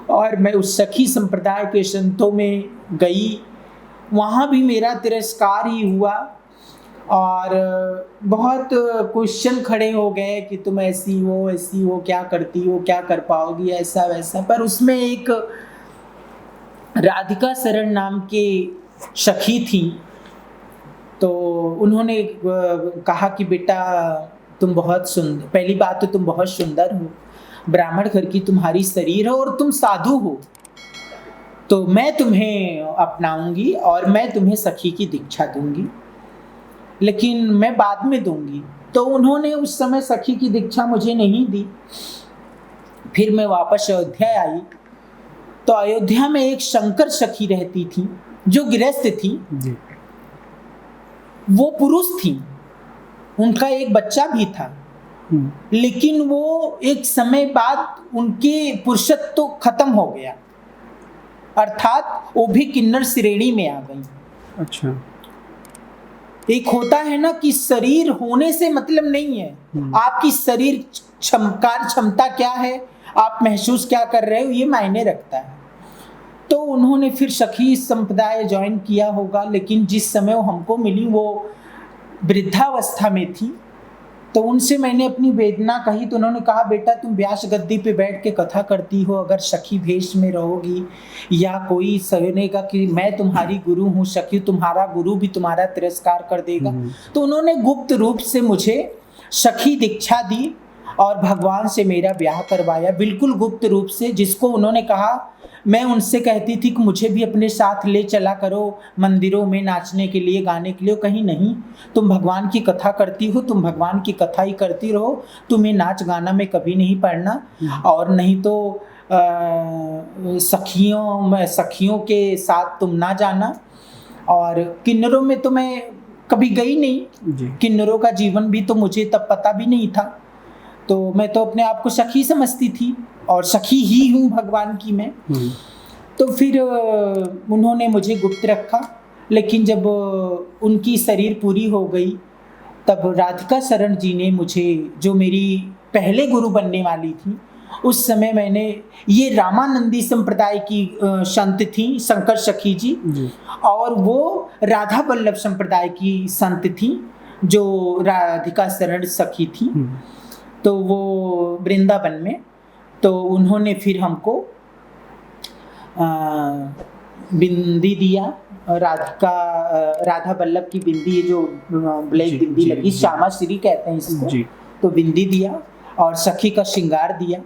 और मैं उस सखी संप्रदाय के संतों में गई, वहाँ भी मेरा तिरस्कार ही हुआ और बहुत क्वेश्चन खड़े हो गए कि तुम ऐसी हो, क्या करती हो, क्या कर पाओगी, ऐसा वैसा। पर उसमें एक राधिका शरण नाम की सखी थी, तो उन्होंने कहा कि बेटा तुम बहुत सुंदर, पहली बात तो तुम बहुत सुंदर हो, ब्राह्मण घर की तुम्हारी शरीर हो और तुम साधु हो, तो मैं तुम्हें अपनाऊंगी और मैं तुम्हें सखी की दीक्षा दूंगी, लेकिन मैं बाद में दूंगी। तो उन्होंने उस समय सखी की दीक्षा मुझे नहीं दी। फिर मैं वापस अयोध्या आई, तो अयोध्या में एक शंकर सखी रहती थी जो गृहस्थ थी जी। वो पुरुष थी, उनका एक बच्चा भी था, लेकिन वो एक समय बाद उनके पुरुषत्व तो खत्म हो गया, अर्थात वो भी किन्नर श्रेणी में आ गई। अच्छा, एक होता है ना कि शरीर होने से मतलब नहीं है, आपकी शरीर कार्य क्षमता क्या है, आप महसूस क्या कर रहे हो, ये मायने रखता है। तो उन्होंने फिर सखी संप्रदाय ज्वाइन किया होगा, लेकिन जिस समय वो हमको मिली वो वृद्धावस्था में थी। तो उनसे मैंने अपनी वेदना कही, तो उन्होंने कहा बेटा तुम व्यास गद्दी पे बैठ के कथा करती हो, अगर सखी भेष में रहोगी या कोई समझेगा कि मैं तुम्हारी गुरु हूँ, सखी तुम्हारा गुरु भी तुम्हारा तिरस्कार कर देगा। तो उन्होंने गुप्त रूप से मुझे सखी दीक्षा दी और भगवान से मेरा ब्याह करवाया, बिल्कुल गुप्त रूप से। जिसको उन्होंने कहा, मैं उनसे कहती थी कि मुझे भी अपने साथ ले चला करो मंदिरों में नाचने के लिए, गाने के लिए। कहीं नहीं, तुम भगवान की कथा करती हो, तुम भगवान की कथा ही करती रहो, तुम्हें नाच गाना में कभी नहीं पड़ना, और नहीं तो सखियों के साथ तुम ना जाना। और किन्नरों में तो मैं कभी गई नहीं, किन्नरों का जीवन भी तो मुझे तब पता भी नहीं था, तो मैं तो अपने आप को सखी समझती थी और सखी ही हूँ भगवान की मैं। तो फिर उन्होंने मुझे गुप्त रखा, लेकिन जब उनकी शरीर पूरी हो गई तब राधिका शरण जी ने मुझे, जो मेरी पहले गुरु बनने वाली थी, उस समय मैंने, ये रामानंदी संप्रदाय की संत थी शंकर सखी जी, और वो राधा वल्लभ संप्रदाय की संत थी जो राधिका शरण सखी थी, तो वो वृंदावन में। तो उन्होंने फिर हमको बिंदी दिया, राधा वल्लभ की बिंदी, जो ब्लैक बिंदी लगी, श्यामा श्री कहते हैं इसको, तो बिंदी दिया और सखी का श्रृंगार दिया।